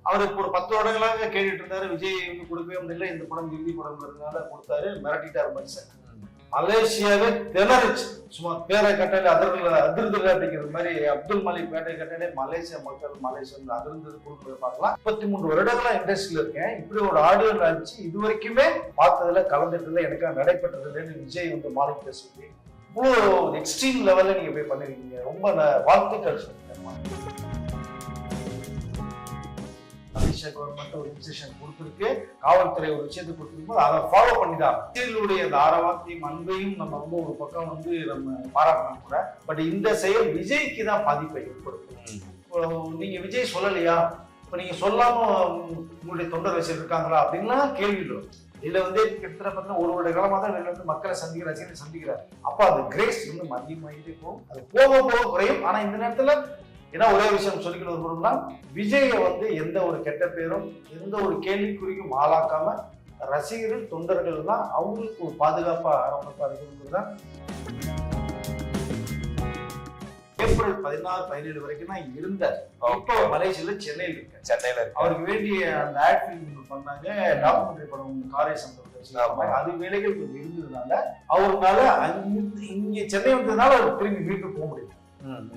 அவர் இப்போ ஒரு 10 வருடங்களாக கேட்டுட்டு இருந்தாரு. விஜய் வந்து கொடுக்கவே முடியல, இந்த படம் இந்தி படம்ங்கிறதுனால கொடுத்தாரு. மிரட்டிட்டார் மனுஷன். மலேசியாவே திணறுச்சு. சும்மா பேரை கட்டாலே அதிர்ந்துல அப்படிங்கிற மாதிரி அப்துல் மலிக் பேட்டை கட்டாலே மலேசியா மக்கள் மலேசியா அதிர்ந்தது கொடுக்குறது பார்க்கலாம். 33 வருடங்களா இண்டஸ்ட்ரியில இருக்கேன். இப்படி ஒரு ஆடியோ லான்ச் இது வரைக்குமே பார்த்ததுல கலந்துட்டதுல எனக்கு நடைபெற்றதுன்னு விஜய் வந்து மாலிக் பேசுவீங்க. இவ்வளோ எக்ஸ்ட்ரீம் லெவல்ல நீங்க போய் பண்ணிருக்கீங்க. ரொம்ப வாழ்த்துக்கள் சொல்லுங்க. மலேசியா கவர்மெண்ட் ஒரு இன்ஸ்ட்ரக்ஷன் கொடுத்துருக்கு, காவல்துறை ஒரு விஷயத்தை கொடுத்துருக்கும், அதை ஃபாலோ பண்ணிதான் விஜயனுடைய இந்த ஆரவாரத்தையும் அன்பையும் நம்ம வந்து ஒரு பக்கம் வந்து நம்ம பாராட்டணும் கூட. பட் இந்த செயல் விஜய்க்கு தான் பாதிப்பை ஏற்படுத்தும். நீங்க விஜய் சொல்லலையா, இப்ப நீங்க சொல்லாம உங்களுடைய தொண்டர் வச்சு இருக்காங்களா அப்படின்லாம் கேள்வி வரும். இதுல வந்து கிட்டத்தட்ட பார்த்தீங்கன்னா ஒரு வருட காலமாக தான் வெளில வந்து மக்களை சந்திக்கிற ரசிகர்களை சந்திக்கிறார். அப்ப அந்த கிரேஸ் இன்னும் அதிகமாகிட்டே போகும், அது போக போக குறையும். ஆனா இந்த நேரத்துல ஏன்னா ஒரே விஷயம் சொல்லிக்கிட்டு வரும்போதுனா விஜயை வந்து எந்த ஒரு கெட்ட பேரும் எந்த ஒரு கேள்விக்குறிக்கும் ஆளாக்காம ரசிகர்கள் தொண்டர்கள் தான் அவங்களுக்கு ஒரு பாதுகாப்பா அரவணைப்பா இருக்கிறது தான். ஏப்ரல் 16-17 வரைக்கும் தான் இருந்தார். இப்போ மலேசியால சென்னையில் இருக்க அவருக்கு வேண்டிய அந்த ஆட் ஃபிலிம் பண்ணாங்க, டாக்குமெண்ட்ரி படம் காரை சம்பந்தம் அது வேலைகள் கொஞ்சம் இருந்ததுனால அவருனால இங்க சென்னை வந்ததுனால அவர் திரும்பி வீட்டுக்கு போக முடியும்.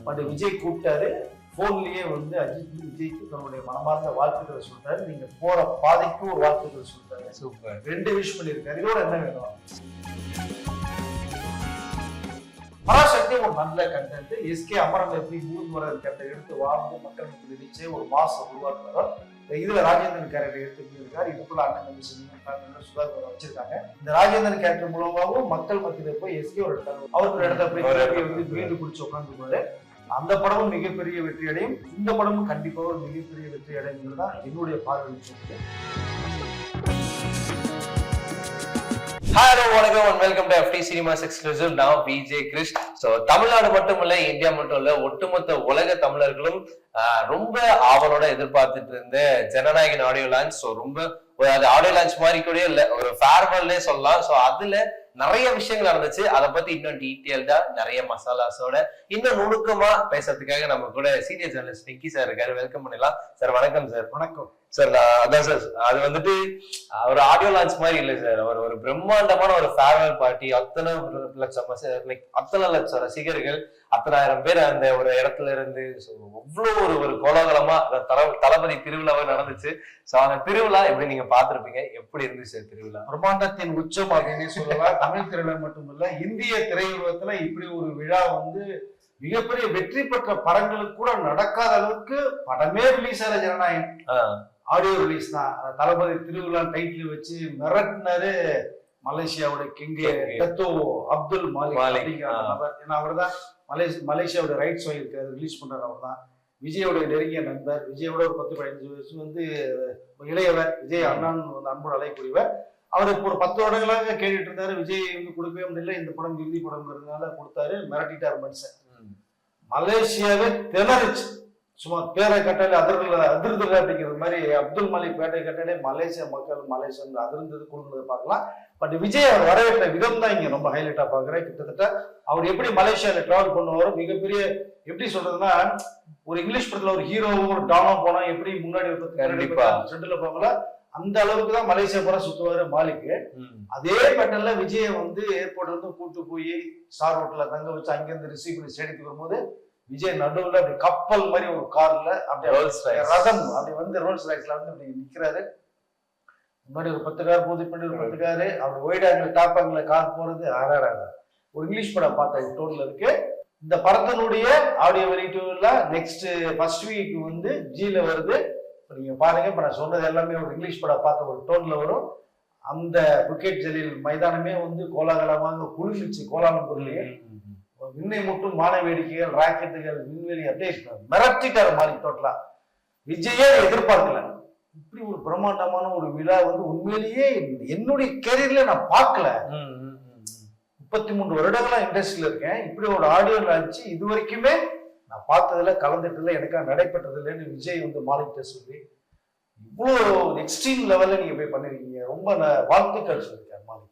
பட் விஜய் கூப்பிட்டாரு, போன்லயே வந்து அஜித் விஜய்க்கு தன்னுடைய மனமார்ந்த வாழ்த்துக்களை சொல்லிட்டாரு. நீங்க போற பாதைக்கு ஒரு வாழ்த்துக்களை சொல்லிட்டாரு. சூப்பர். 2 விஷ் பண்ணிருக்காரு. இதோட என்ன வேணும்? பராசக்தி ஒரு நல்ல கண்டென்ட். எஸ்கே அமரன் எப்படி ஊர்ந்து வர கண்டை எடுத்து வாழ்ந்து மக்களுக்கு நினைச்சு ஒரு மாசம் உருவாக்குறாரோ இதுல ராஜேந்திரன் கேரக்டர் எடுத்துருக்காரு. இதுக்குள்ள அண்ணன் சுதாகர் வச்சிருக்காங்க. இந்த ராஜேந்திரன் கேரக்டர் மூலமாகவும் மக்கள் மத்தியில போய் எஸ்கே ஒரு இடத்துல அவருக்கு இடத்துல போய் வந்து வீடு குடிச்சு உட்காந்துருப்பாரு. அந்த படமும் மிகப்பெரிய வெற்றி அடையும். இந்த படமும் கண்டிப்பாக ஒரு மிகப்பெரிய வெற்றி அடைங்கிறது தான் என்னுடைய பார்வை. ஹலோ வணக்கம் and welcome to FT cinemas exclusive. நான் விஜய் கிருஷ். ஸோ தமிழ்நாடு மட்டும் இல்ல, இந்தியா மட்டும் இல்ல, ஒட்டுமொத்த உலக தமிழர்களும் ரொம்ப ஆவலோட எதிர்பார்த்துட்டு இருந்த ஜனநாயகன் ஆடியோ லான்ச். ஸோ ரொம்ப அது ஆடியோ லான்ச் மாதிரி கூட இல்ல, ஒரு ஃபேர்வெல்லே சொல்லலாம். ஸோ அதுல நிறைய விஷயங்கள் நடந்துச்சு. அதை பத்தி இன்னும் டீட்டெயில்டா நிறைய மசாலாஸோட இன்னும் நுணுக்கமா பேசுறதுக்காக நம்ம கூட சீனியர் ஜெர்னலிஸ்ட் நிக்கி சார் இருக்காரு. வெல்கம் பண்ணிடலாம் சார். வணக்கம் சார். வணக்கம் சார். அதான் சார், அது வந்துட்டு ஒரு ஆடியோ லான்ச் மாதிரி இல்லை சார், ஒரு பிரம்மாண்டமான ஒரு ஃபேர்வெல் பார்ட்டி. அத்தனை லட்சம் ரசிகர்கள், 10,000 பேர் அந்த ஒரு இடத்துல இருந்து அவ்வளவு ஒரு கோலாகலமா தளபதி திருவிழாவை நடந்துச்சு. சோ அந்த திருவிழா எப்படி நீங்க பாத்திருப்பீங்க, எப்படி இருந்துச்சு சார் திருவிழா? பிரம்மாண்டத்தின் உச்சம் அப்படின்னு சொல்லலாம். தமிழ் திருவிழா மட்டுமல்ல, இந்திய திரையுலகத்துல இப்படி ஒரு விழா வந்து மிகப்பெரிய வெற்றி பெற்ற படங்களுக்கு கூட நடக்காத அளவுக்கு படமே ரிலீஸ் ஆன ஜனநாயகன் ஆடியோ ரிலீஸ் தான். தளபதி திருவிழா டைட்டில் வச்சு மிரட்டினாரு மலேசியாவோட கிங் டத்தோ அப்துல் மாலிக் அப்படிங்கிற நபர். ஏன்னா அவர் தான் மலேசியாவோட ரைட்ஸ் வாங்கியிருக்காரு, ரிலீஸ் பண்றாரு. அவர் தான் விஜயோட நெருங்கிய நண்பர். விஜயோட ஒரு 10-15 வயசு வந்து இளையவர். விஜய் அண்ணன் வந்து அன்போடு அழைக்கூடியவர். அவர் இப்போ ஒரு 10 வருடங்களாக கேட்டுட்டு இருந்தாரு. விஜய் வந்து கொடுக்கவே முடியல, இந்த படம் இந்தி படம்ங்கிறதுனால கொடுத்தாரு. மிரட்டிட்டார் மனுஷன். மலேசியாவே திணறுச்சு. சும்மா பேரை கட்டாலே அதிர்ந்துல அப்படிங்கிற மாதிரி அப்துல் மலிக் பேட்டை கட்டாலே மலேசியா மக்கள் மலேசியா அதிர்ந்தது கொடுக்குறத பார்க்கலாம். பட் விஜய் அவர் வரவேற்ற விதம் தான் இங்க ரொம்ப ஹைலைட்டா பாக்குறேன். கிட்டத்தட்ட அவர் எப்படி மலேசியால டிராவல் பண்ணுவாரோ, மிகப்பெரிய எப்படி சொல்றதுன்னா, ஒரு இங்கிலீஷ் படத்துல ஒரு ஹீரோவும் ஒரு டானும் போனா எப்படி முன்னாடி செட்டுல போவாங்களா, அந்த அளவுக்கு தான் மலேசியா போற சுத்துவாரு மாலிக்கு. அதே பேட்டர்ல விஜய வந்து ஏர்போர்ட்ல இருந்து கூட்டு போய் ஸ்டார் ஹோட்டல்ல தங்க வச்சு அங்கிருந்து ரிசீவ் பண்ணி ஸ்டேடியத்துக்கு வரும்போது விஜய் நடுவுல அப்படி கப்பல் மாதிரி ஒரு கார்ல அப்படியே ரதம் அப்படி வந்து ரோல்ஸ் ரைஸ்ல வந்து அப்படி நிக்கிறாரு. முன்னாடி ஒரு 10 கார் போகுது, பின்னாடி ஒரு 10 காரு. அவர் wide angle top angle car போறது ஆறாறாங்க. ஒரு இங்கிலீஷ் படம் பார்த்த டோன்ல இருக்கு. இந்த படத்தினுடைய ஆடியோ வெளியீட்டுல நெக்ஸ்ட் ஃபர்ஸ்ட் வீக் வந்து ஜில வருது. நீங்க பாருங்க, இப்ப நான் சொன்னது எல்லாமே ஒரு இங்கிலீஷ் படம் பார்த்த ஒரு டோன்ல வரும். அந்த புக்கெட் ஜலீல் மைதானமே வந்து கோலாகலமாக குளிர்ச்சி கோலாலம்பூர்லயே விண்ணை முட்டும் வான வேடிக்கைகள், ராக்கெட்டுகள், விண்வெளி அப்படியே மிரட்டிட்டாரு மாலிக் டோட்டலா. விஜயே எதிர்பார்க்கல. இப்படி ஒரு பிரம்மாண்டமான ஒரு விழா வந்து உண்மையிலேயே என்னுடைய கேரியர்ல நான் பார்க்கல. 33 வருடங்களா இண்டஸ்ட்ரியில இருக்கேன். இப்படி ஒரு ஆடியோ லான்ச் இது வரைக்குமே நான் பார்த்ததுல கலந்துட்டதுல எனக்கா நடைபெற்றது இல்லைன்னு விஜய் வந்து மாலிக்கிட்ட சொல்லி இவ்வளோ எக்ஸ்ட்ரீம் லெவல்ல நீங்க போய் பண்ணிருக்கீங்க. ரொம்ப வாழ்த்துக்கள் சொல்லியிருக்காரு மாலிக்.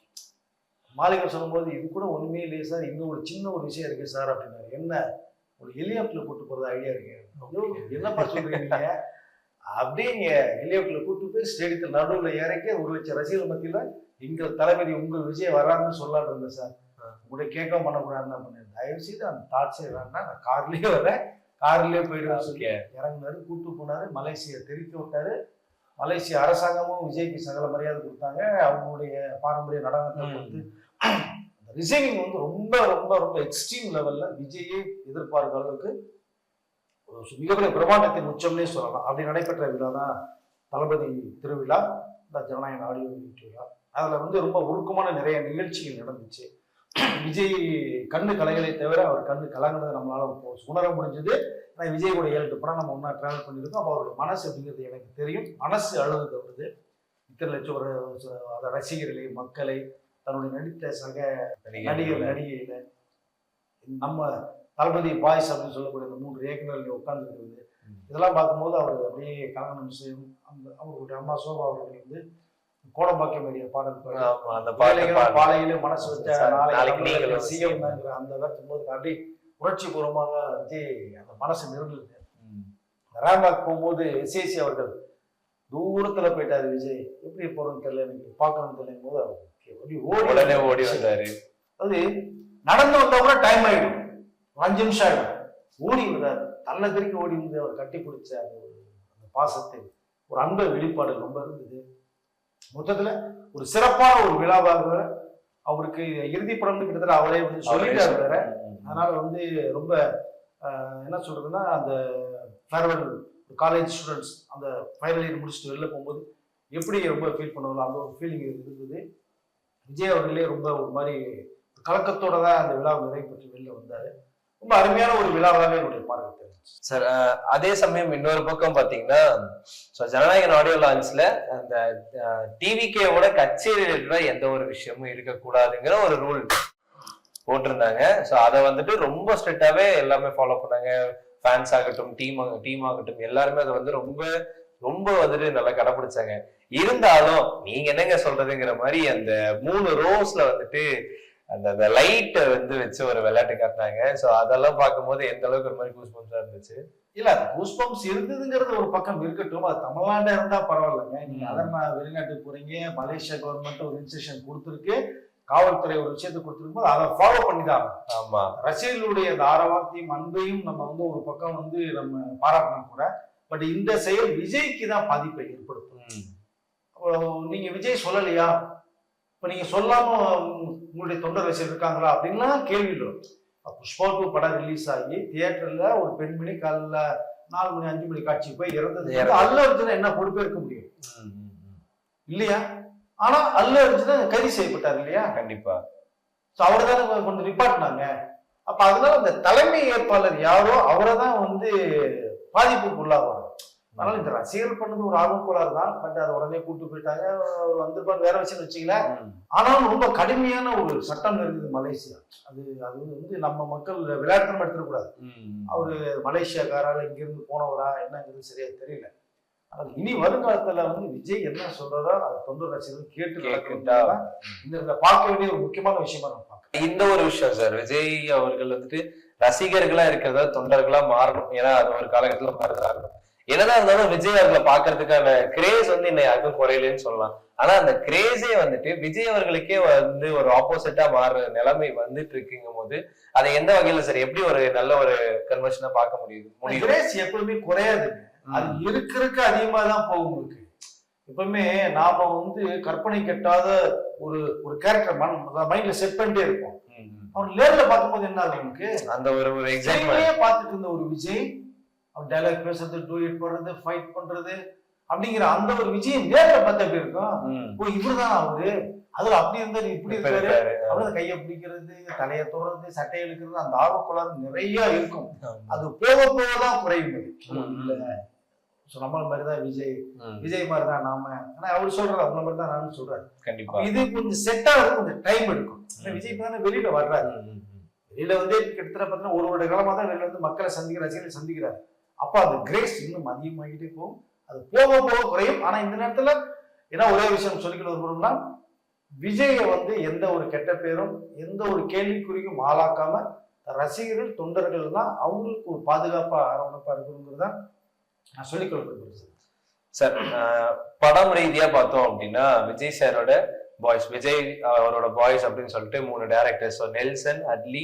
மாலிகர் சொல்லும்போது இது கூட ஒண்ணுமே இல்லையே சார், இன்னும் ஒரு சின்ன ஒரு விஷயம் இருக்கு சார் அப்படின்னாரு. என்ன, ஒரு ஹெலிகாப்டர்ல கூட்டு போறது ஐடியா இருக்கு. என்னப்பா சொல்றீங்க? அப்படியே ஹெலிகாப்டர்ல கூட்டு போய் ஸ்டேடியத்தில் நடுவில் இறக்கி 1,00,000 ரசிகர்கள் மத்தியில எங்கள் தளபதி உங்கள் விஜய் வரான்னு சொல்லலான்னு இருந்தேன் சார். உங்களுடைய கேட்க பண்ணக்கூடாதுன்னு தான் பண்ணேன். தயவு செய்து அந்த தாட்ஸே வேண்டாம், நான் கார்லயே வரேன், கார்லயே போயிடுவேன் சொல்லி இறங்கினாரு. கூட்டு போனாரு, மலேசியா தெரிவிக்க விட்டாரு. மலேசிய அரசாங்கமும் விஜய்க்கு சகல மரியாதை கொடுத்தாங்க. அவங்களுடைய பாரம்பரிய நடனத்தை கொடுத்து ரிசீவிங் வந்து ரொம்ப ரொம்ப ரொம்ப எக்ஸ்ட்ரீம் லெவல்ல விஜயை எதிர்பார்க்கிற அளவுக்கு மிகப்பெரிய பிரம்மாண்டத்தின் உச்சம்னே சொல்லலாம். அப்படி நடைபெற்ற விழா தான் தளபதி திருவிழா, இந்த ஜனநாயக ஆடியோ விழா. அதுல வந்து ரொம்ப உருக்கமான நிறைய நிகழ்ச்சிகள் நடந்துச்சு. விஜய் கண்ணு கலைகளை தவிர அவர் கண்ணு கலங்கினது நம்மளால உணர முடிஞ்சது. ஆனால் விஜய் கூட 7-8 படம் நம்ம ஒன்றா டிராவல் பண்ணியிருக்கோம். அப்போ அவருடைய மனசு அப்படிங்கிறது எனக்கு தெரியும். மனசு அழுது வருது. இத்தனை லட்சம் ஒரு அதை ரசிகர்களை, மக்களை, தன்னுடைய நடித்த சக நடிகர் நடிகையில நம்ம தளபதி பாய்ஸ் அப்படின்னு சொல்லக்கூடிய இந்த 3 இயக்குநர்கள் உட்கார்ந்துருக்கிறது, இதெல்லாம் பார்க்கும்போது அவர் அப்படியே கலங்கின விஷயம். அந்த அவருடைய அம்மா சோபா அவர்கள் வந்து கோடம்பாக்கம் ஏரியா பாடல் பாலையில மனசு வச்ச நாளைக்கு சிஎம் அந்த வருத்தும் போது அப்படி உணர்ச்சி பூர்வமாக விஜய் அந்த மனசு நிறுவனது. ரேம்பாக் போகும்போது எஸ்ஏசி அவர்கள் தூரத்துல போயிட்டாரு. விஜய் எப்படி போறோம்னு தெரியல, எனக்கு பார்க்கணும்னு தெரியல போது ஓடி வந்தாரு. அது நடந்து வந்தா கூட டைம் ஆயிடும், 5 நிமிஷம் ஆயிடும். ஓடி வந்தாரு, தள்ள திருக்கி ஓடி வந்து அவர் கட்டி பிடிச்ச அந்த பாசத்தை, ஒரு அன்பை வெளிப்பாடு ரொம்ப இருந்தது. மொத்தத்துல ஒரு சிறப்பான ஒரு விழாவாக அவருக்கு இறுதி படம் கிட்டத்தட்ட அவரே வந்து சொல்லிட்டாரு வேற. அதனால வந்து ரொம்ப என்ன சொல்றதுன்னா, அந்த ஃபேர்வெல் காலேஜ் ஸ்டூடெண்ட்ஸ் அந்த ஃபைனல் இயர் முடிச்சுட்டு வெளில போகும்போது எப்படி ரொம்ப ஃபீல் பண்ணுவாங்க அந்த ஒரு ஃபீலிங் இருந்தது. விஜய் அவர்களே ரொம்ப ஒரு மாதிரி கலக்கத்தோட தான் அந்த விழாவை நிறைவு பெற்று வெளில வந்தாரு. ரொம்ப அருமையான ஒரு விழாவாக என்னுடைய பார்வை தெரிஞ்சு சார். அதே சமயம் இன்னொரு பக்கம் பாத்தீங்கன்னா, ஜனநாயகன் ஆடியோ லான்ச்ல அந்த டிவிகேவோட கட்சி ரிலேட்டடா எந்த ஒரு விஷயமும் இருக்கக்கூடாதுங்கிற ஒரு ரூல் போட்டிருந்தாங்க. ஸோ அதை வந்துட்டு ரொம்ப ஸ்ட்ரிக்டாவே எல்லாமே ஃபாலோ பண்ணாங்க. ஃபேன்ஸ் ஆகட்டும், டீம் ஆகட்டும், எல்லாருமே அதை வந்து ரொம்ப ரொம்ப வந்துட்டு நல்லா கடைப்பிடிச்சாங்க. இருந்தாலும் நீங்க என்னங்க சொல்றதுங்கிற மாதிரி அந்த 3 ரோஸ்ல வந்துட்டு அந்த லைட்டை வந்து வச்சு ஒரு விளையாட்டு காட்டினாங்க. ஸோ அதெல்லாம் பார்க்கும்போது எந்த அளவுக்கு ஒரு மாதிரி கூஸ்பம்ஸா இருந்துச்சு. இல்ல அது கூஸ்பம்ஸ் இருந்ததுங்கிறது ஒரு பக்கம் இருக்கட்டும், அது தமிழ்நாடு இருந்தா பரவாயில்லைங்க. நீங்க அதெல்லாம் வெளிநாட்டுக்கு போறீங்க, மலேசியா கவர்மெண்ட் ஒரு இன்ஸ்ட்ரக்ஷன் கொடுத்துருக்கு, காவல்துறை ஒரு விஷயத்தை கொடுத்துருக்கும், அதை ஃபாலோ பண்ணிதான். ஆமா, ரசிகர்களுடைய அந்த ஆரவாரத்தையும் அன்பையும் நம்ம வந்து ஒரு பக்கம் வந்து நம்ம பாராட்டணும் கூட. பட் இந்த செயல் விஜய்க்கு தான் பாதிப்பை ஏற்படுத்தும். நீங்க விஜய் சொல்லலையா, இப்ப நீங்க சொல்லாம உங்களுடைய தொண்டர் ரசிகர் இருக்காங்களா அப்படின்லாம் கேள்வி வரும். புஷ்பா 2 படம் ரிலீஸ் ஆகி தியேட்டர்ல ஒரு பெண்மணி காலைல 4 மணி 5 மணி காட்சி போய் இறந்தது அல்லு அர்ஜுனா என்ன பொறுப்பே இருக்க முடியும் இல்லையா? ஆனா அல்லு அர்ஜுனா கைது செய்யப்பட்டார் இல்லையா? கண்டிப்பா. அவரை தானே கொஞ்சம் நிப்பாட்டினாங்க. அப்ப அதனால அந்த தலைமை ஏற்பாளர் யாரோ அவரை தான் வந்து பாதிப்புக்கு உள்ளாவாங்க. அதனால இந்த ரசிகர்கள் பண்ணது ஒரு ஆர்வக்கோளாறு தான். பட் அதை உடனே கூட்டு போயிட்டாங்க, வந்திருப்பாரு வேற விஷயம் வச்சுக்கல. ஆனாலும் ரொம்ப கடுமையான ஒரு சட்டம் இருக்குது மலேசியா. அது வந்து நம்ம மக்கள் விளையாட்டு எடுத்துடக்கூடாது. அவரு மலேசியாக்காரால இங்கிருந்து போனவரா என்னங்கிறது சரியா தெரியல. ஆனால் இனி வருங்காலத்துல வந்து விஜய் என்ன சொல்றதோ அதை தொண்டர் ரசிகர்கள் கேட்டு இந்த பார்க்க வேண்டிய ஒரு முக்கியமான விஷயமா நான் பார்க்கிறேன். இந்த ஒரு விஷயம் சார், விஜய் அவர்கள் வந்துட்டு ரசிகர்களா இருக்கிறதா தொண்டர்களா மாறணும். ஏன்னா அது ஒரு காலகட்டத்துல மாறுதாகணும். என்னதான் இருந்தாலும் விஜய் அவர்களை பாக்குறதுக்கான கிரேஸ் வந்து இன்னும் யாருக்கும் குறையலன்னு சொல்லலாம். ஆனா அந்த கிரேஸே வந்துட்டு விஜய் அவர்களுக்கே வந்து ஒரு ஆப்போசிட்டா மாறுற நிலைமை வந்துட்டு இருக்குங்கும் போது அதை எந்த வகையில சரி எப்படி ஒரு நல்ல ஒரு கன்வர்ஷனா பார்க்க முடியுது? கிரேஸ் எப்பவுமே குறையாதுங்க, அது இருக்கிறதுக்கு அதிகமா தான் போகும். இருக்கு எப்பவுமே நாம வந்து கற்பனை கெட்டாத ஒரு கேரக்டர் மைண்ட்ல செட் பண்ணிட்டே இருப்போம். அவர் நேர்ல பார்க்கும்போது என்ன ஆகும், நமக்கு அந்த ஒரு எக்ஸாம்பிள் பார்த்துட்டு இருந்த ஒரு விஜய் அவர் டைலாக் பேசுறது, டூயட் போடுறது, ஃபைட் பண்றது அப்படிங்கிற அந்த ஒரு விஜயம் நேர்ல பார்த்தா எப்படி இருக்கும்? ஓ இவருதான் அவரு, அதுல அப்படி இருந்தாரு இப்படி இருக்காரு அப்படின்னு கையை பிடிக்கிறது, தலையை தொடர்றது, சட்டையை இழுக்கிறது, அந்த ஆர்வக்குள்ளாறு நிறைய இருக்கும். அது போக போகதான் குறையும். இல்ல நம்மள மாதிரிதான் விஜய் மாதிரிதான் நாம, ஆனா அவரு சொல்றாரு அவங்கள மாதிரிதான் நானும் சொல்றாரு. கண்டிப்பா இது கொஞ்சம் செட் ஆகுது, கொஞ்சம் டைம் எடுக்கும். விஜய் தானே வெளியில வர்றாரு, வெளியில வந்து கிட்டத்தட்ட பார்த்தீங்கன்னா 1 வருட காலமா தான் வெளியில வந்து மக்களை ரசிகர்களை சந்திக்கிறாரு. அப்ப அந்த கிரேஸ் இன்னும் அதிகமாகிட்டே போகும், அது போக போக குறையும். ஆனா இந்த நேரத்துல ஏன்னா ஒரே விஷயம் சொல்லிக்கிட்டு வருவோம்னா, விஜயை வந்து எந்த ஒரு கெட்ட பேரும் எந்த ஒரு கேள்விக்குறிக்கும் ஆளாக்காம ரசிகர்கள் தொண்டர்கள் தான் அவங்களுக்கு ஒரு பாதுகாப்பா அரவணைப்பா இருக்கணுங்கிறத நான் சொல்லிக்கொள்ள விரும்புகிறேன். சார் படம் ரீதியா பார்த்தோம் அப்படின்னா விஜய் சாரோட பாய்ஸ், விஜய் அவரோட பாய்ஸ் அப்படின்னு சொல்லிட்டு 3 டேரக்டர்ஸ், நெல்சன், அட்லி,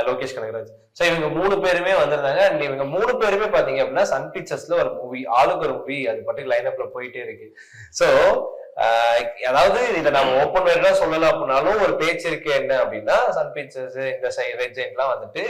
லோகேஷ் கனகராஜ். ஸோ இவங்க 3 பேருமே வந்திருந்தாங்க. அண்ட் இவங்க 3 பேருமே பாத்தீங்க அப்படின்னா சன் பிக்சர்ஸ்ல ஒரு மூவி, ஆளுக்கு ஒரு மூவி அது பற்றி லைன் அப்ல போயிட்டே இருக்கு. ஸோ அதாவது இதை நம்ம ஓப்பன் வேர்டா சொல்லலாம் அப்படின்னாலும் ஒரு பேச்சு இருக்கு என்ன அப்படின்னா, சன் பிக்சர்ஸ் இந்த ரெட் ஜெயின்ட்லாம் வந்துட்டு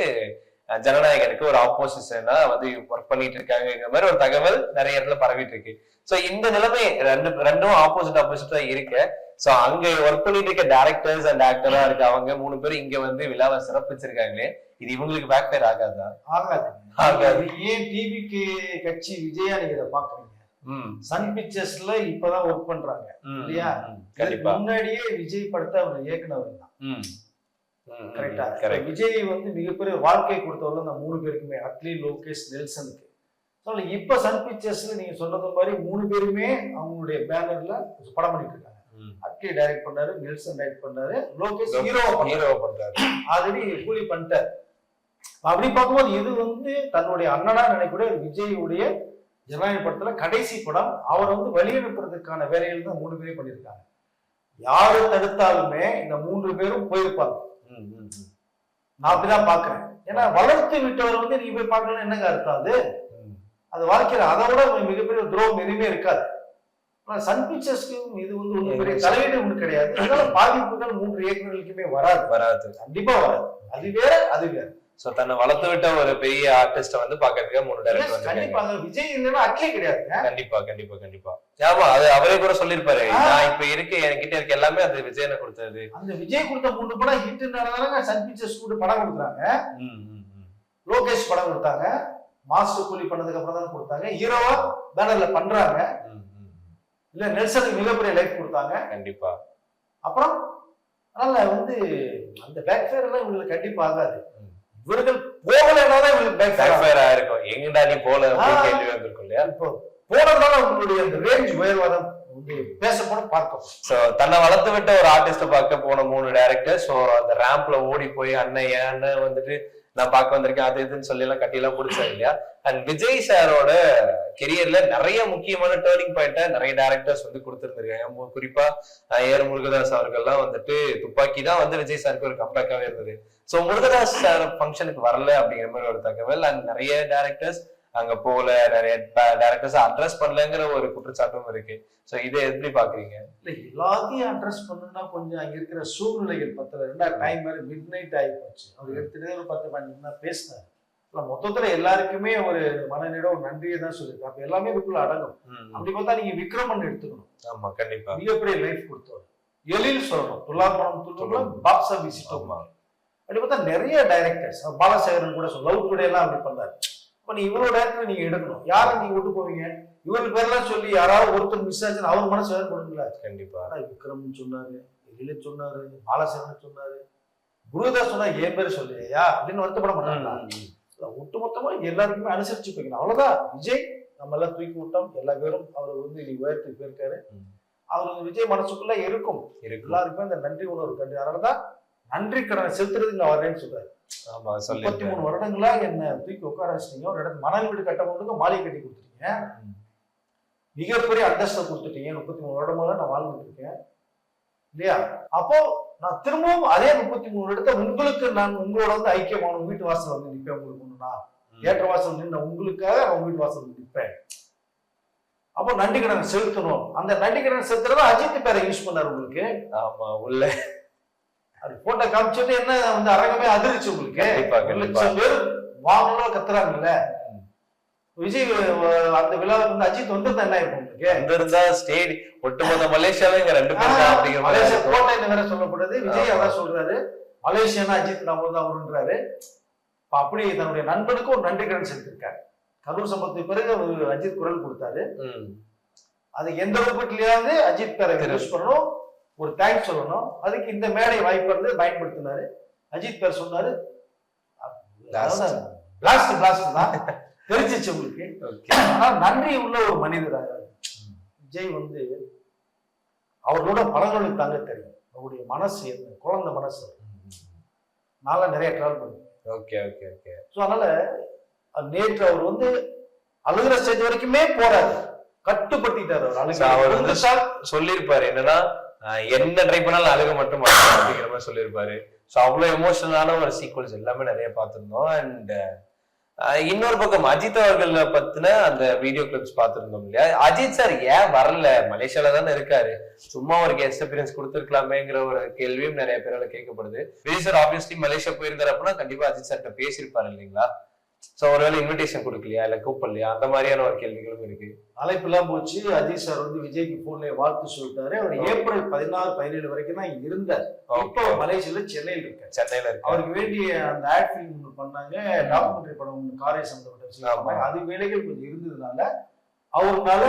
ஜனநாயகனுக்கு ஒரு ஆப்போசிஷனா வந்து ஒர்க் பண்ணிட்டு இருக்காங்கிற மாதிரி ஒரு தகவல் நிறைய இடத்துல பரவிட்டு இருக்கு. சோ இந்த நிலைமை ரெண்டும் ஆப்போசிட்டா இருக்கு. சோ அங்க ஒர்க் பண்ணிட்டு இருக்க டேரக்டர்ஸ் அண்ட் ஆக்டரா இருக்க அவங்க 3 பேரும் இங்க வந்து விழாவை சிறப்பிச்சிருக்காங்களே, இது இவங்களுக்கு பேக் ஃபயர் ஆகாதா? ஆகாது. ஏன் டிவிக்கு கட்சி விஜயா நீங்க இதை பாக்குறீங்க? சன் பிக்சர்ஸ்ல இப்பதான் ஒர்க் பண்றாங்க இல்லையா? முன்னாடியே விஜய் படத்தை அவர் இயக்குனவர் தான். கரெக்டா? விஜய் வந்து மிகப்பெரிய வாழ்க்கை கொடுத்தவர்கள் அந்த 3 பேருக்குமே, அட்லி, லோகேஷ், நெல்சனுக்கு. இப்ப சன் பிக்சர்ஸ்ல நீங்க சொன்னது மாதிரி 3 பேருமே அவங்களுடைய பேனர்ல படம் பண்ணிட்டு இருக்காங்க. அட்லி டைரக்ட் பண்ணாரு, நெல்சன் டைரக்ட் பண்ணாரு, லோகேஷ் ஹீரோ பண்றாரு. ஆல்ரெடி கூலி பண்ணிட்டார். அப்படி பார்க்கும்போது இது வந்து தன்னுடைய அண்ணனா நினைக்கூடிய விஜயுடைய ஜனநாயக படத்துல கடைசி படம். அவர் வந்து வெளியனுப்புறதுக்கான வேலைகள் தான் 3 பேரும் பண்ணியிருக்காங்க. யாரு தடுத்தாலுமே இந்த 3 பேரும் போயிருப்பாங்க. நான் அப்படிதான் பாக்குறேன். ஏன்னா வளர்த்து விட்டவர் வந்து நீங்க போய் பார்க்கணும் என்னங்க அர்த்தம்? அது வாழ்க்கையில அதை விட மிகப்பெரிய துரோகம் எதுவுமே இருக்காது. சன் பிக்சர்ஸ்க்கும் இது வந்து ஒண்ணு பெரிய தலையீடு ஒண்ணு கிடையாது. அதனால பாதிப்புகள் 3 இயக்குநர்களுக்குமே வராது. கண்டிப்பா வராது. அது வேற, அது வேற. சோ தன்னை வளர்த்து விட்ட ஒரு பெரிய ஆர்டிஸ்ட வந்து பாக்கிறதுக்கு 3 டைரக்டர் கண்டிப்பாங்க. விஜய் இல்லைன்னா அட்லி கிடையாது. கண்டிப்பா. ஆமா, அது அவரே கூட சொல்லிருப்பாரு. நான் இப்ப இருக்கு என்கிட்ட இருக்க எல்லாமே அது விஜய் எனக்கு கொடுத்தது. அந்த விஜய் கொடுத்த 3 படம் ஹிட்னாலதானங்க சன் பிக்சர்ஸ் கூட படம் கொடுக்குறாங்க. லோகேஷ் படம் கொடுத்தாங்க, மாஸ்டர் கூலி பண்ணதுக்கு அப்புறம் தான் கொடுத்தாங்க. ஹீரோவா பேனர்ல பண்றாங்க. இல்ல நெல்சனுக்கு மிகப்பெரிய லைஃப் கொடுத்தாங்க. கண்டிப்பா. அப்புறம் அதனால வந்து அந்த பேக் ஃபயர் எல்லாம் இவங்களுக்கு கண்டிப்பா ஆகாது. இவர்கள் போகலனாதான் இவங்களுக்கு பேக் ஃபயர் ஆயிருக்கும். எங்கடா நீ போல கேள்வி வந்திருக்கும் இல்லையா? இப்போ போனதுனால உங்களுடைய அந்த ரேஞ்ச் உயர்வாதம் பேசப்படும் பார்க்கும். சோ தன்னை வளர்த்து விட்ட ஒரு ஆர்டிஸ்ட பார்க்க போன 3 டைரக்டர். சோ அந்த ரேம்ப்ல ஓடி போய் அண்ணன் வந்துட்டு நான் பார்க்க வந்திருக்கேன் அது இதுன்னு சொல்லி எல்லாம் கட்டி எல்லாம் பிடிச்சா இல்லையா? அண்ட் விஜய் சாரோட கெரியர்ல நிறைய முக்கியமான டேர்னிங் பாயிண்ட நிறைய டைரக்டர்ஸ் வந்து கொடுத்துருந்துருக்காங்க. குறிப்பா ஏர் முருகதாஸ் அவர்கள்லாம் வந்துட்டு துப்பாக்கி தான் வந்து விஜய் சாருக்கு ஒரு கம்பேக்காவே இருந்தது. சோ முருகதாஸ் சார் ஃபங்க்ஷனுக்கு வரல அப்படிங்கிற மாதிரி ஒரு தகவல். அண்ட் நிறைய டைரக்டர்ஸ் அங்க போல, நிறைய டைரக்டர்ஸ் அட்ரஸ் பண்ணலங்கிற ஒரு குற்றச்சாட்டும் இருக்கு. சோ இதை எப்படி பாக்குறீங்க? இல்ல எல்லாத்தையும் அட்ரஸ் பண்ணணும்னா கொஞ்சம் அங்க இருக்கிற சூழ்நிலைகள் பத்தல. 2 டைம் மாதிரி மிட் நைட் ஆகி போச்சு. அவர் எடுத்துட்டு ஒரு 10-15 நிமிஷம் பேசினார். மொத்தத்துல எல்லாருக்குமே ஒரு மனநிலை ஒரு நன்றியை தான் சொல்லியிருக்காரு. அப்ப எல்லாமே இதுக்குள்ள அடங்கும். அப்படி பார்த்தா நீங்க விக்ரமன் எடுத்துக்கணும். ஆமா, கண்டிப்பா. மிகப்பெரிய லைஃப் கொடுத்தவர். எழில் சொல்லணும், துலாபணம் பாக்ஸ் ஆபீஸ். அப்படி பார்த்தா நிறைய டைரக்டர்ஸ், பாலசேகரன் கூட சொல்ல லவ் டுடே எல்லாம் அப்படி பண்ணாரு. இப்ப நீ இவ்வளவு டேரக்டர் நீங்க எடுக்கணும். யாரும் நீங்க விட்டு போவீங்க? இவருக்கு பேர்லாம் சொல்லி யாராவது ஒருத்தர் மிஸ் ஆச்சுன்னு அவர் மனசு வேற கொடுக்கல. கண்டிப்பா. விக்ரமன் சொன்னாரு, எழில சொன்னாரு, பாலசேகரன் சொன்னாரு, குருதாஸ் சொன்னா என் பேரு சொல்லியா அப்படின்னு வருத்தப்பட மாட்டாங்க. ஒட்டுமொத்தமா எல்லாருக்குமே அனுசரிச்சு போய்க்கணும். அவ்வளவுதான். விஜய் நம்ம எல்லாம் தூக்கி விட்டோம். எல்லா பேரும் அவர் வந்து இன்னைக்கு உயரத்துக்கு போயிருக்காரு. அவர் விஜய் மனசுக்குள்ள இருக்கும். எல்லாருக்குமே அந்த நன்றி உணர்வு கண்டு. அதனாலதான் நன்றி கடனை செலுத்துறதுக்கு நான் வரேன்னு சொல்றாரு. 33 வருடங்களா என்ன தூக்கி உட்கார வச்சிட்டீங்க. ஒரு இடத்துல மணல் வீடு கட்டவங்களுக்கு மாளிகை கட்டி கொடுத்துட்டீங்க. மிகப்பெரிய அந்தஸ்தை கொடுத்துட்டீங்க. 33 வருடமா நான் வாழ்ந்துட்டு இருக்கேன் இல்லையா? அப்போ நான் திரும்பவும் அதே 33 வருடத்தை உங்களுக்கு நான் உங்களோட வந்து ஐக்கியமான வீட்டு வாசல் வந்து நிற்பேன். உங்களுக்கு ஒண்ணுனா ஏற்ற வாசல் நின்று உங்களுக்காக நான் வீட்டு வாசல் வந்து நிற்பேன். அப்போ நன்றி கடன் செலுத்தணும். அந்த நன்றி கடன் செலுத்துறத அஜித் பேரை யூஸ் பண்ணாரு உங்களுக்கு. ஆமா, உள்ள அது போட்டோ காமிச்சிட்டு என்ன வந்து அரங்கமே அதிர்ச்சி உங்களுக்கு. 1 லட்சம் பேர் வாங்கலாம் கத்துறாங்கல்ல. விஜய் அந்த விழாவுக்கு வந்து அஜித் வந்திருந்தா என்ன இருக்கும் உங்களுக்கு? வந்திருந்தா ஸ்டேட் ஒட்டுமொத்த மலேசியாவே இங்க 2 பேர் தான் அப்படிங்கிற மலேசியா போட்டோ என்ன வேற சொல்லப்படுது. விஜய் அதான் சொல்றாரு, மலேசியானா அஜித் நாம தான் வருன்றாரு. அப்படி தன்னுடைய நண்பனுக்கு ஒரு நன்றி கடன் செலுத்திருக்காரு. கரூர் சம்பவத்துக்கு பிறகு அஜித் குரல் கொடுத்தாரு. அது எந்த ரூபத்திலேயாவது அஜித் பேரை யூஸ் பண்ணணும், ஒரு தேங்க்ஸ் சொல்லணும். அதுக்கு இந்த மேடை வாய்ப்பு வந்து பயன்படுத்தினாரு. அஜித் பேர் சொன்னாரு. பிளாஸ்ட் தான் தெரிஞ்சிச்சு உங்களுக்கு. ஆனா நன்றி உள்ள ஒரு மனிதர் விஜய் வந்து அவர்களோட படங்களுக்கு தாங்க தெரியும். அவருடைய மனசு என்ன, குழந்தை மனசு. நான்லாம் நிறைய டிராவல் பண்ணுவேன். அதனால நேற்று அவர் வந்து அழுகிற ஸ்டேஜ் வரைக்குமே போறாரு. கட்டுப்படுத்திட்டாரு அவர் வந்து சொல்லியிருப்பாரு என்னன்னா என்ன ட்ரை பண்ணாலும் அழுக மட்டும் மாட்டோம் அப்படிங்கிற மாதிரி சொல்லியிருப்பாரு. ஸோ அவ்வளவு எமோஷனலான ஒரு சீக்வன்ஸ் எல்லாமே நிறைய பார்த்திருந்தோம். அண்ட் இன்னொரு பக்கம் அஜித் அவர்கள் பத்தின அந்த வீடியோ கிளிப்ஸ் பார்த்திருந்தோம் இல்லையா. அஜித் சார் ஏன் வரல, மலேசியால தானே இருக்காரு, சும்மா ஒரு கெஸ்ட் அப்பியரன்ஸ் கொடுத்துருக்கலாமேங்கிற ஒரு கேள்வியும் நிறைய பேரால கேட்கப்படுது. விஜய் சார் ஆப்வியஸ்லி மலேசியா போயிருந்தாரு அப்படின்னா கண்டிப்பா அஜித் சார்கிட்ட பேசியிருப்பாரு இல்லைங்களா. சோ ஒருவேளை இன்விடேஷன் கொடுக்கலையா இல்ல கூப்பிடலையா, அந்த மாதிரியான ஒரு கேள்விகளும் இருக்கு. அழைப்பெல்லாம் போச்சு. அஜித் சார் வந்து விஜய்க்கு போன்ல வாழ்த்து சொல்லிட்டாரு. அவர் ஏப்ரல் 16-17 வரைக்கும் தான் இங்க இருந்தார். இப்போ மலேசியால சென்னையில இருக்காரு. அவருக்கு வேண்டிய அந்த ஆட் ஃபிலிம் பண்ணாங்க, டாக்குமெண்ட்ரி படம் ஒன்று காரை சம்பந்தப்பட்ட விஷயம், அது வேலைகள் கொஞ்சம் இருந்ததுனால அவருனால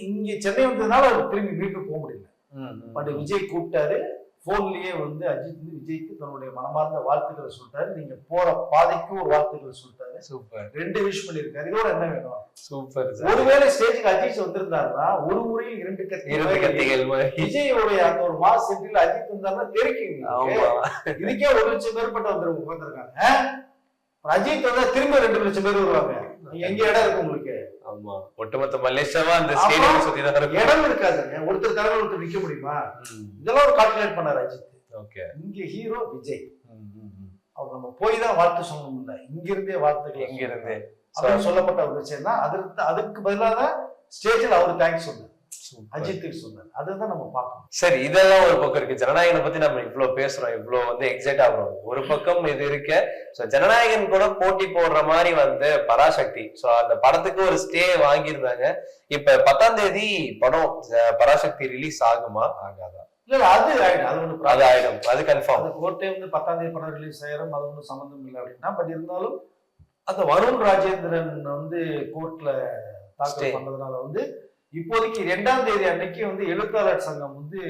இங்க சென்னை வந்ததுனால அவர் திரும்பி வீட்டுக்கு போக முடியல. பட் விஜய் கூப்பிட்டாரு. போன்லயே வந்து அஜித் வந்து விஜய்க்கு தன்னுடைய மனமார்ந்த வாழ்த்துக்களை சொல்லிட்டாரு. நீங்க போற பாதைக்கும் ஒரு வாழ்த்துக்களை சொல்லிட்டாரு. சூப்பர். 2 விஷ் பண்ணிருக்காரு. இதோட என்ன வேணும்? சூப்பர். ஒருவேளை ஸ்டேஜுக்கு அஜித் வந்திருந்தாருன்னா ஒரு முறையில் 2 கத்திகள் விஜயோடைய அந்த ஒரு மாஸ் சென்ட்ரில் அஜித் வந்தாருன்னா தெரிவிக்கீங்க. இதுக்கே 1 லட்சம் பேர்பட்ட வந்து உட்காந்துருக்காங்க. அஜித் வந்தா திரும்ப 2 லட்சம் பேர் வருவாங்க. எங்க இடம் இருக்கு உங்களுக்கு? ஆமா, ஒட்டுமொத்த மலேசியாவா அந்த ஸ்டேடியம் சுத்தி தான் இருக்கும். இடம் இருக்காதுங்க. ஒருத்தர் தலைவர் ஒருத்தர் நிக்க முடியுமா? இதெல்லாம் ஒரு கால்குலேட் பண்ணாரு அஜித். ஓகே. இங்க ஹீரோ விஜய். அவர் நம்ம போய் தான் வாழ்த்து சொல்லணும் இல்ல, இங்க இருந்தே வாழ்த்துக்கள் இங்க இருந்தே அப்படின்னு சொல்லப்பட்ட ஒரு விஷயம் தான். அதுக்கு பதிலாக ஸ்டேஜில் அவரு தேங்க்ஸ் சொன்னார், அஜித்துக்கு சொன்னார். அதுதான் நம்ம பார்க்கணும். சரி, இதெல்லாம் ஒரு பக்கம் இருக்கு. ஜனநாயகனை பத்தி நம்ம இவ்வளவு பேசுறோம், இவ்வளவு வந்து எக்ஸைட் ஆகுறோம். ஒரு பக்கம் இது இருக்கு. ஜனநாயகன் கூட போட்டி போடுற மாதிரி வந்து பராசக்தி, சோ அந்த படத்துக்கு ஒரு ஸ்டே வாங்கியிருந்தாங்க. இப்ப 10ஆம் தேதி படம் பராசக்தி ரிலீஸ் ஆகுமா ஆகாதா? இல்ல, அது ஆயிடும். அது ஆயிடும், அது கன்ஃபார்ம். அது கோர்ட்டே வந்து 10ஆம் தேதி படம் ரிலீஸ் ஆயிரும், அது ஒன்றும் சம்பந்தம் இல்லை அப்படின்னா. பட் இருந்தாலும் அந்த வருண் ராஜேந்திரன் வந்து கோர்ட்ல தாக்கல் பண்ணதுனால வந்து இப்போதைக்கு 2ஆம் தேதி அன்னைக்கு வந்து எழுத்தாளர் சங்கம் வந்து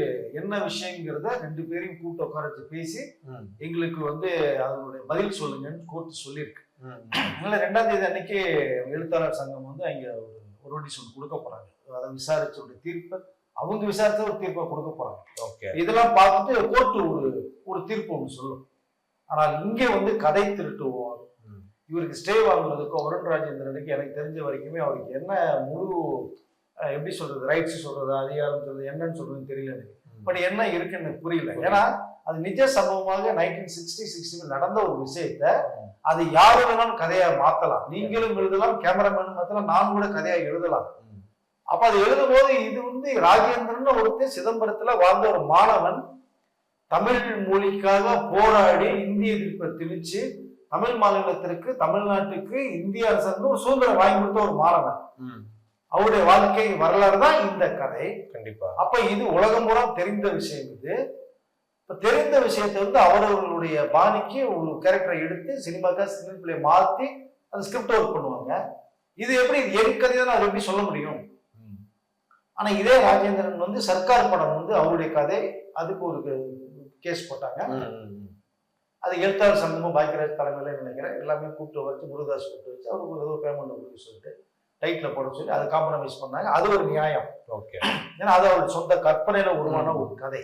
என்ன விஷயங்கிறத 2 பேரையும் கூப்பிட்டு உட்கார வச்சு பேசி எங்களுக்கு வந்து அதனுடைய பதில் சொல்லுங்கன்னு கோர்ட் சொல்லியிருக்கு. அதனால 2ஆம் தேதி அன்னைக்கு எழுத்தாளர் சங்கம் வந்து அங்க ஒரு நோட்டீஸ் கொடுக்க போறாங்க. அதை விசாரிச்ச தீர்ப்பை அவங்க விசாரிச்ச ஒரு தீர்ப்பை கொடுக்க போறாங்க. இதெல்லாம் பார்த்துட்டு கோர்ட் ஒரு தீர்ப்பு ஒன்று சொல்லும். ஆனால் இங்கே வந்து கதை திருட்டுவோம், இவருக்கு ஸ்டே வாங்குறதுக்கும் வருண் ராஜேந்திரனுக்கு எனக்கு தெரிஞ்ச வரைக்குமே அவருக்கு என்ன முழு எப்படி சொல்றது, ரைட்ஸ் சொல்றது, அதிகாரம் சொல்றது, என்னன்னு சொல்றதுன்னு தெரியல எனக்கு. பட் என்ன இருக்குன்னு புரியல. ஏன்னா அது நிஜ சம்பவமாக 1960 நடந்த ஒரு விஷயத்த அது யாரு வேணாலும் கதையா மாத்தலாம். நீங்களும் எழுதலாம், கேமராமேன் மாத்தலாம், நான் கூட கதையா எழுதலாம். அப்ப அது எழுதும் போது இது வந்து ராஜேந்திரன் ஒருத்தர் சிதம்பரத்துல வாழ்ந்த ஒரு மாணவன், தமிழ் மொழிக்காக போராடி இந்திய எதிர்ப்பை திணிச்சு தமிழ் மாநிலத்திற்கு, தமிழ்நாட்டுக்கு இந்திய அரசு ஒரு சுதந்திரம் வாங்கி கொடுத்த ஒரு மாணவன், அவருடைய வாழ்க்கை வரலாறு தான் இந்த கதை. கண்டிப்பா. அப்ப இது உலகம் பூரா தெரிந்த விஷயம். இது இப்ப தெரிந்த விஷயத்தை வந்து அவர்களுடைய பாணிக்கு ஒரு கேரக்டரை எடுத்து சினிமாக்கா ஸ்கிரீன் பிளே மாத்தி அந்த ஸ்கிரிப்ட் ஒர்க் பண்ணுவாங்க. இது எப்படி என் கதை தான் அது எப்படி சொல்ல முடியும்? ஆனா இதே ராஜேந்திரன் வந்து சர்க்கார் படம் வந்து அவருடைய கதை, அதுக்கு ஒரு கேஸ் போட்டாங்க. அது எழுத்தாளர் சங்கமும் பாக்கியராஜ் தலைமையில நினைக்கிறேன் எல்லாமே கூப்பிட்டு வச்சு, முருகதாஸ் கூப்பிட்டு வச்சு அவருக்கு ஏதோ பேமெண்ட் கொடுக்க சொல்லிட்டு டைட்டில் போட சொல்லி அதை காம்ப்ரமைஸ் பண்ணாங்க. அது ஒரு நியாயம். ஓகே. ஏன்னா அது அவருடைய சொந்த கற்பனையில உருவான ஒரு கதை.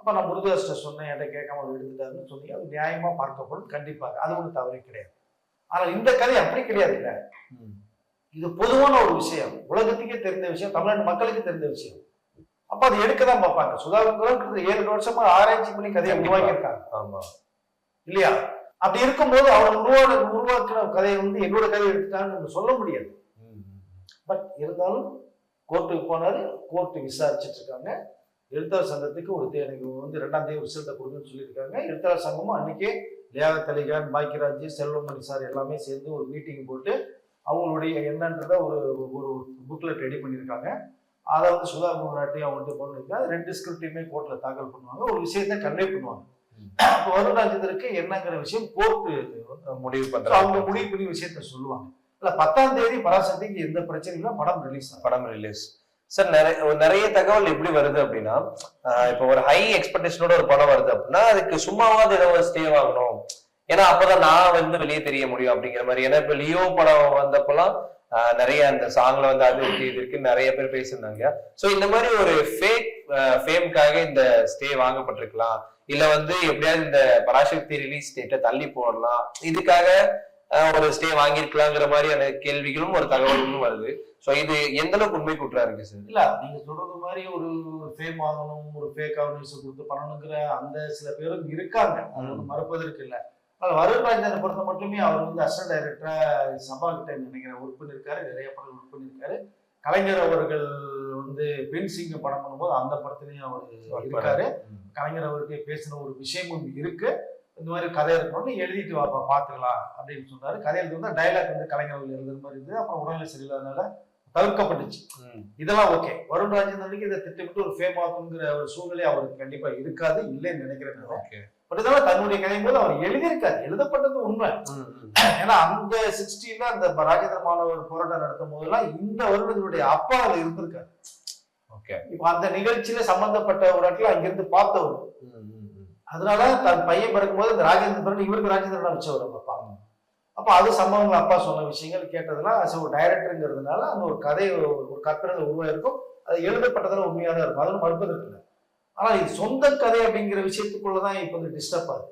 அப்ப நான் முருகதாஸ்ட சொன்னேன், என்கிட்ட கேட்காம அவர் எடுத்துட்டாருன்னு சொன்னீங்க, அது நியாயமா பார்க்கப்படும். கண்டிப்பாக அது ஒன்றும் தவறே கிடையாது. ஆனால் இந்த கதை அப்படி கிடையாது. இல்லை, இது பொதுவான ஒரு விஷயம், உலகத்துக்கே தெரிந்த விஷயம், தமிழ்நாட்டு மக்களுக்கு தெரிந்த விஷயம். அப்ப அதை எடுக்கதான் பார்ப்பாங்க. சுதாகர் 7 வருஷமா ஆராய்ச்சி பண்ணி கதையை உருவாக்கியிருக்காங்க. ஆமா இல்லையா? அப்படி இருக்கும்போது அவர் உருவாக்கின கதையை வந்து என்னோட கதையை எடுத்துட்டாங்கன்னு சொல்ல முடியாது. பட் இருந்தாலும் கோர்ட்டுக்கு போனாரு, கோர்ட்டு விசாரிச்சுட்டு இருக்காங்க. எழுத்தாளர் சங்கத்துக்கு எனக்கு வந்து 2ஆம் தேதி ரிசல்ட்டை கொடுக்குன்னு சொல்லியிருக்காங்க. எழுத்தாளர் சங்கமும் அன்னைக்கே லியாகத் அலிகான், பாக்கியராஜ், செல்வமணி சார் எல்லாமே சேர்ந்து ஒரு மீட்டிங் போட்டு அவங்களுடைய என்னன்றத ஒரு புக்லெட் ரெடி பண்ணியிருக்காங்க. அதை வந்து சுதா முன்னாட்டி அவங்கள்ட்ட பண்ணிருக்காங்க. 2 ஸ்கிரிப்டையுமே கோர்ட்ல தாக்கல் பண்ணுவாங்க, ஒரு விஷயத்த கன்வே பண்ணுவாங்க. அப்போ வருண் ராஜேந்திரனுக்கு என்னங்கிற விஷயம் கோர்ட்டு முடிவு பண்றாங்க. அவங்க முடிவு பண்ணி விஷயத்த சொல்லுவாங்க. இல்ல 10ஆம் தேதி பராசக்திக்கு எந்த பிரச்சனையும் படம் ரிலீஸ். சார் நிறைய தகவல் எப்படி வருது அப்படின்னா, இப்போ ஒரு ஹை எக்ஸ்பெக்டேஷனோட ஒரு படம் வருது அப்படின்னா அதுக்கு சும்மாவாவது ஏதோ ஒரு ஸ்டே வாங்கணும், ஏன்னா அப்பதான் நான் வந்து வெளியே தெரிய முடியும் அப்படிங்கிற மாதிரி. ஏன்னா இப்ப லியோ படம் வந்தப்பெல்லாம் நிறைய அந்த சாங்ல வந்து அது இருக்கு இது இருக்கு நிறைய பேர் பேசியிருந்தாங்க. சோ இந்த மாதிரி ஒரு ஃபேம்காக இந்த ஸ்டே வாங்கப்பட்டிருக்கலாம், இல்ல வந்து எப்படியாவது இந்த பராசக்தி ரிலீஸ் டேட்டை தள்ளி போடலாம், இதுக்காக ஒரு ஸ்டே வாங்கியிருக்கலாங்கிற மாதிரியான கேள்விகளும் ஒரு தகவலும் வருது. சோ இது எந்த அளவுக்கு உண்மை கூற்றா இருக்கு சார்? இல்ல நீங்க சொல்றது மாதிரி ஒரு ஃபேம் ஆகணும், ஒரு ஃபேக் நியூஸ் கொடுத்து பண்ணணுங்கிற அந்த சில பேரும் இருக்காங்க, அது ஒன்றும் மறுப்பதற்கு இல்லை. ஆனால் வருண் ராஜனை பொறுத்த மட்டுமே அவர் வந்து அசிஸ்டன்ட் டைரக்டரா சபா கிட்ட நினைக்கிறேன் ஒர்க் பண்ணியிருக்காரு, நிறைய படம் ஒர்க் பண்ணியிருக்காரு. கலைஞர் அவர்கள் வந்து பெண் சிங்க படம் பண்ணும்போது அந்த படத்துலயும் அவர் இருக்காரு. கலைஞர் அவருக்கு பேசின ஒரு விஷயமும் இருக்கு. இந்த மாதிரி கதை இருக்கணும்னு எழுதிட்டு வாப்பா பாத்துக்கலாம் அப்படின்னு சொன்னாரு. கதை எழுதி டைலாக் வந்து கலைஞர் அவர்கள் எழுதுற மாதிரி இருந்தது. அப்புறம் உடல்நிலை சரியில்லாதனால தவிர்க்கப்பட்டுச்சு. இதெல்லாம் ஓகே. வருண் ராஜேந்திரனுக்கு இதை திட்டமிட்டு ஒரு ஃபேம் ஆகுங்கிற ஒரு சூழ்நிலை அவருக்கு கண்டிப்பா இருக்காது, இல்லைன்னு நினைக்கிறேன். பட் இதெல்லாம் தன்னுடைய கதையும் போது அவர் எழுதியிருக்காரு, எழுதப்பட்டது உண்மை. ஏன்னா அந்த 60ல அந்த ராஜேந்திர மாணவர் போராட்டம் நடத்தும் போதெல்லாம் இந்த வருடத்தினுடைய அப்பா அதுல இருந்திருக்காரு. இப்ப அந்த நிகழ்ச்சியில சம்பந்தப்பட்ட ஒரு இடத்துல அங்கிருந்து பார்த்தவர். அதனால தன் பையன் பிறக்கும்போது இந்த ராஜேந்திரன் இவருக்கு ராஜேந்திரன் வச்சவர் அப்பா. அப்ப அது சம்பவங்கள் அப்பா சொன்ன விஷயங்கள் கேட்டதுலாம் ஒரு டைரக்டருங்கிறதுனால அந்த ஒரு கதை ஒரு கற்பனை உருவாயிருக்கும். அது எழுதப்பட்டதுல உண்மையா தான் இருக்கும், அதுவும் மறுப்பதற்கு இல்லை. ஆனா இது சொந்த கதை அப்படிங்கிற விஷயத்துக்குள்ளதான் இப்ப வந்து டிஸ்டர்ப் ஆகுது.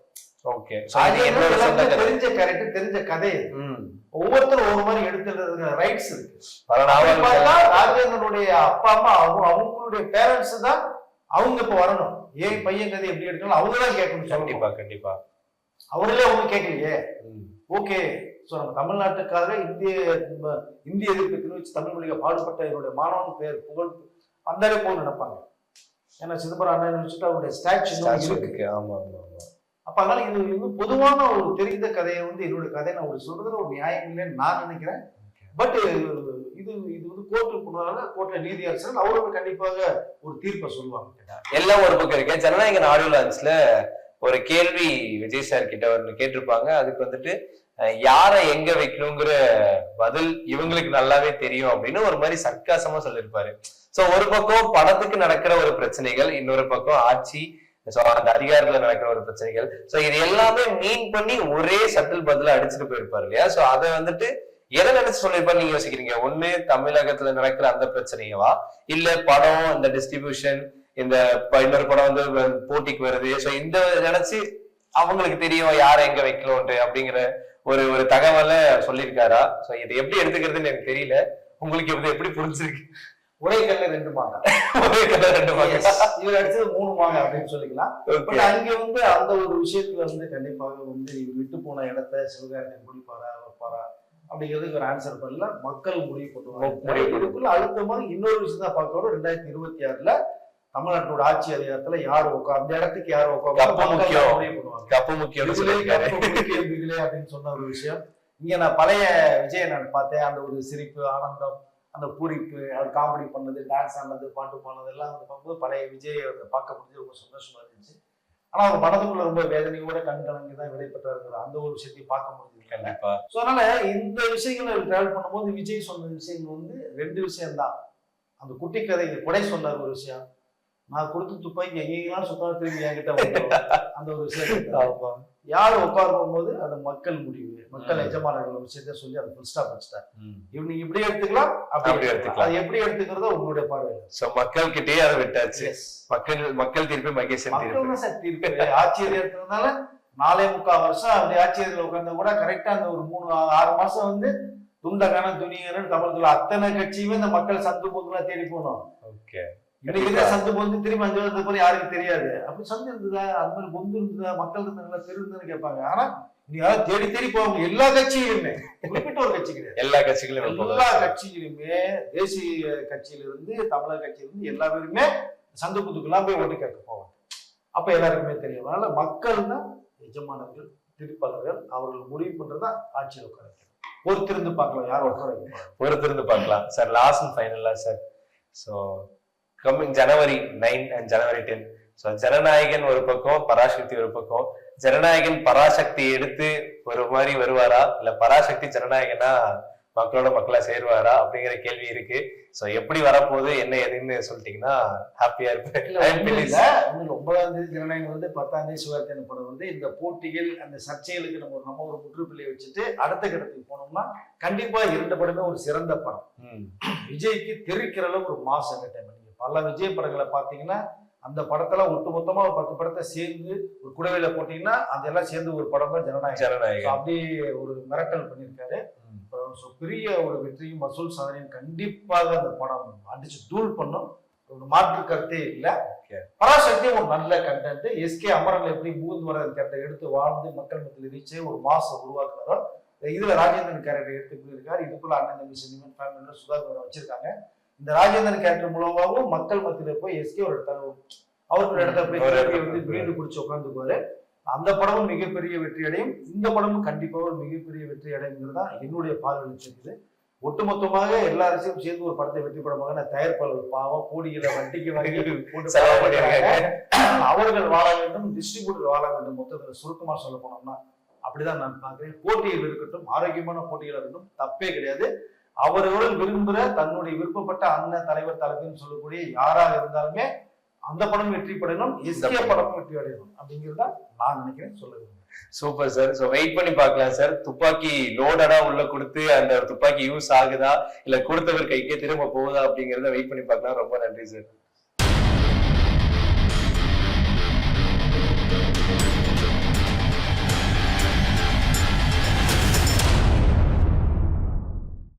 தெரிஞ்ச கேரக்டர், தெரிஞ்ச கதை, ஒவ்வொருத்தரும் ஒவ்வொரு மாதிரி எடுத்துறதுக்கு ரைட்ஸ் இருக்கு. ராஜேந்திரனுடைய அப்பா அம்மா அவங்களுடைய பேரண்ட்ஸ் தான் அவங்க இப்ப வரணும். ஏன் பையன் கதை எப்படி எடுக்கணும் அவங்கதான் கேட்கணும். கண்டிப்பா கண்டிப்பா அவங்களே அவங்க கேட்கலையே. ஓகே, சோ நம்ம தமிழ்நாட்டுக்காக இந்திய எதிர்ப்பு வச்சு தமிழ் மொழியை பாடுபட்ட என்னுடைய மாணவன் பேர் புகழ் வந்தாலே போல் நினைப்பாங்க. ஏன்னா சிதம்பரம் அண்ணன் வச்சுட்டு அவருடைய ஸ்டாச்சு இருக்கு. ஆமா ஆமா ஆமா. அப்ப அதனால இது வந்து பொதுவான ஒரு தெரிந்த கதையை வந்து என்னுடைய கதையை நான் ஒரு சொல்றதுல ஒரு நியாயம் இல்லைன்னு நான் நினைக்கிறேன். பட் இது வந்து கோர்ட்டுக்கு போனதால கோர்ட்ல நீதியரசர்கள் அவரோட கண்டிப்பாக ஒரு தீர்ப்பை சொல்லுவாங்க. எல்லாம் ஒரு பக்கம் இருக்கு. ஜனநாயகன் ஆடியோ லான்ச்ல ஒரு கேள்வி விஜய் சார் கிட்ட ஒன்று கேட்டிருப்பாங்க. அதுக்கு வந்துட்டு யாரை எங்க வைக்கணுங்கிற பதில் இவங்களுக்கு நல்லாவே தெரியும் அப்படின்னு ஒரு மாதிரி சர்க்காசமா சொல்லியிருப்பாரு. சோ ஒரு பக்கம் படத்துக்கு நடக்கிற ஒரு பிரச்சனைகள், இன்னொரு பக்கம் ஆட்சி அந்த அதிகாரத்துல நடக்கிற ஒரு பிரச்சனைகள். சோ இது எல்லாமே மீன் பண்ணி ஒரே சட்டில் பதில அடிச்சுட்டு போயிருப்பாரு இல்லையா? சோ அதை வந்துட்டு எதை நினைச்சு சொல்லிருப்பாரு நீங்க யோசிக்கிறீங்க? ஒண்ணு தமிழகத்துல நடக்கிற அந்த பிரச்சனையவா, இல்ல படம் இந்த டிஸ்ட்ரிபியூஷன், இந்த இன்னொரு படம் வந்து போட்டிக்கு வருது, சோ இந்த நினைச்சு அவங்களுக்கு தெரியும் யாரை எங்க வைக்கணும்ட்டு அப்படிங்கிற ஒரு தகவலை சொல்லியிருக்காரா? சோ இதை எப்படி எடுத்துக்கிறதுன்னு எனக்கு தெரியல. உங்களுக்கு எப்படி புரிஞ்சிருக்கு? ஒரே கல்ல 2 மாங்க, ஒரே கல்ல 2 மாங்க, இவர் அடிச்சது 3 மாங்க அப்படின்னு சொல்லிக்கலாம். பட் அங்க வந்து அந்த ஒரு விஷயத்துல வந்து கண்டிப்பாக வந்து இவர் விட்டு போன இடத்த சிவகார்த்திகேயன் முடிப்பாரா வைப்பாரா அப்படிங்கிறதுக்கு ஒரு ஆன்சர் பண்ணல. மக்கள் முடிவு பண்ணுவாங்க. இதுக்குள்ள அழுத்தமாக இன்னொரு விஷயம் தான் பார்க்கணும். 2026ல தமிழ்நாட்டோட ஆட்சி அதிகாரத்துல யார் அந்த இடத்துக்கு யார் அப்படின்னு சொன்ன ஒரு விஷயம். இங்க நான் பழைய விஜயை நான் பார்த்தேன். அந்த ஒரு சிரிப்பு, ஆனந்தம், அந்த பூரிப்பு, அவர் காமெடி பண்ணது, டான்ஸ் ஆனது, பாட்டு பாடுறது எல்லாம் வந்து பார்க்கும்போது பழைய விஜய் பார்க்க முடிஞ்சு ரொம்ப சந்தோஷமா இருந்துச்சு. ஆனா அவர் மனதுக்குள்ள ரொம்ப வேதனையோட கண் கலங்கி தான் விடைபெற்றாருங்கிற அந்த ஒரு விஷயத்தையும் பார்க்க முடிஞ்சது. கண்டிப்பா. ஸோ அதனால இந்த விஷயங்களை டிராவல் பண்ணும்போது விஜய் சொன்ன விஷயங்கள் வந்து 2 விஷயம்தான். அந்த குட்டி கதை கொடை சொன்னார் ஒரு விஷயம், நான் கொடுத்து துப்பாக்கி எங்கெல்லாம் சுத்தம் திரும்பி என்கிட்ட அந்த ஒரு விஷயம். யார் உட்காரும் போது அது மக்கள் முடிவு, மக்கள் எஜமானர்கள் விஷயத்த சொல்லி அதை ஃபுல் ஸ்டாப் வச்சுட்டார். இவங்க இப்படி எடுத்துக்கலாம், அப்படி எடுத்துக்கலாம். அது எப்படி எடுத்துக்கிறதோ உங்களுடைய பார்வை. சோ மக்கள் கிட்டே அதை விட்டாச்சு. மக்கள் தீர்ப்பு மகேசன் தீர்ப்பு. ஆட்சியர் எடுத்ததுனால 4.25 வருஷம் அப்படி ஆட்சியர்கள் உட்கார்ந்தா கூட கரெக்டா அந்த ஒரு 3-6 மாசம் வந்து துண்டகான துணியரன் தமிழ்ல அத்தனை கட்சியுமே இந்த மக்கள் சந்து பொங்கலாம் தேடி போனோம். இன்னைக்கு சந்து பொந்து திரும்பி 5 வருஷத்துக்கு போய் யாருக்கும் தெரியாது. அப்படி சந்து இருந்ததா, அது மாதிரி பொந்து இருந்ததா, மக்கள் இருந்தாங்களா, தெரு இருந்தான்னு கேட்பாங்க. ஆனா நீங்க தேடி தேடி போவாங்க. எல்லா கட்சியிலுமே, குறிப்பிட்ட ஒரு கட்சி கிடையாது, எல்லா கட்சிகளுமே தேசிய கட்சியில இருந்து தமிழக கட்சியில இருந்து எல்லா பேருமே சந்து புத்துக்கெல்லாம் போய் ஓட்டு கேட்க போவாங்க. அப்ப எல்லாருக்குமே தெரியும். அதனால மக்கள் தான் எஜமானர்கள், திருப்பாளர்கள். அவர்கள் முடிவு பண்றதா ஆட்சியில் உட்கார வைக்கணும். பொறுத்திருந்து பார்க்கலாம் யார் உட்கார வைக்கணும், பொறுத்திருந்து பார்க்கலாம். சார் லாஸ்ட் அண்ட் ஃபைனலா sir, so coming January 9 and January 10. So Jananayagan ஒரு பக்கம், பராசக்தி ஒரு பக்கம். ஜனநாயகன் பராசக்தி எடுத்து ஒரு மாதிரி வருவாரா, இல்ல பராசக்தி ஜனநாயகனா மக்களோட மக்களா சேருவாரா அப்படிங்கிற கேள்வி இருக்கு. சோ எப்படி வரப்போகுது என்ன எதுன்னு சொல்லிட்டீங்கன்னா ஹாப்பியா இருப்பேன். 9ஆம் தேதி ஜனநாயகம் வந்து 10ஆம் தேதி சிவகார்த்திகேயன் படம் வந்து இந்த போட்டிகள் அந்த சர்ச்சைகளுக்கு நம்ம ஒரு முற்றுப்புள்ளி வச்சுட்டு அடுத்த கட்டத்துக்கு போனோம்னா கண்டிப்பா 2 படமே ஒரு சிறந்த படம். விஜய்க்கு தெரிக்கிற அளவுக்கு ஒரு மாஸ் என்டர்டைன்மெண்ட். பல விஜய் படங்களை பார்த்தீங்கன்னா அந்த படத்தெல்லாம் ஒட்டுமொத்தமா ஒரு 10 படத்தை சேர்ந்து ஒரு குடவையில போட்டீங்கன்னா அதெல்லாம் சேர்ந்து ஒரு படம் தான் ஜனநாயகம். அப்படி ஒரு மிரட்டல் பண்ணியிருக்காரு. ஸோ பெரிய ஒரு வெற்றியும் வசூல் சாதனையும் கண்டிப்பாக அந்த படம் அடிச்சு தூள் பண்ணும். ஒரு மாற்று கருத்தே இல்லை. பராசக்தி ஒரு நல்ல கண்டென்ட். எஸ்கே அமரன் எப்படி மூந்து வர கேரக்டர் எடுத்து வாழ்ந்து மக்கள் மத்தியில் ரீச்சு ஒரு மாசம் உருவாக்குறாரோ, இதுல ராஜேந்திரன் கேரக்டர் எடுத்து போயிருக்காரு. இதுக்குள்ள அண்ணன் தம்பி சென்டிமெண்ட் ஃபேமிலியில சுதாகர் வச்சிருக்காங்க. இந்த ராஜேந்திரன் கேரக்டர் மூலமாகவும் மக்கள் மத்தியில போய் எஸ்கே ஒரு இடத்துல அவர்கள் இடத்த போய் வந்து மீண்டு பிடிச்சி உட்காந்துக்குவாரு. அந்த படமும் மிகப்பெரிய வெற்றி அடையும். இந்த படமும் கண்டிப்பாக ஒரு மிகப்பெரிய வெற்றி அடைங்கிறது தான் என்னுடைய பார்வையில் இருக்குது. ஒட்டுமொத்தமாக எல்லா அரசியலும் சேர்ந்து ஒரு படத்தை வெற்றி படமாக தயாரிப்பாளர் பாவம் கோடிகளை வட்டிக்கு வாங்கி அவர்கள் வாழ வேண்டும், டிஸ்ட்ரிபியூட்டர் வாழ வேண்டும். மொத்தத்தில் சுருக்கமா சொல்ல போனோம்னா அப்படிதான் நான் பார்க்கிறேன். போட்டிகள் இருக்கட்டும், ஆரோக்கியமான போட்டிகள் இருக்கட்டும், தப்பே கிடையாது. அவர்கள் விரும்புகிற தன்னுடைய விருப்பப்பட்ட அண்ணன் தலைவர் தலைமைன்னு சொல்லக்கூடிய யாராக இருந்தாலுமே அந்த படம் வெற்றி படணும், எஸ்கே படமும் வெற்றி அடையணும் அப்படிங்கிறத நான் நினைக்கிறேன். சொல்லுங்க. Super sir. சோ வெயிட் பண்ணி பார்க்கலாம் சார். துப்பாக்கி லோடடா உள்ள கொடுத்து அந்த துப்பாக்கி யூஸ் ஆகுதா இல்ல கொடுத்தவர் கைக்கே திரும்ப போகுதா அப்படிங்கறத வெயிட் பண்ணி பார்க்கலாம். ரொம்ப நன்றி சார்.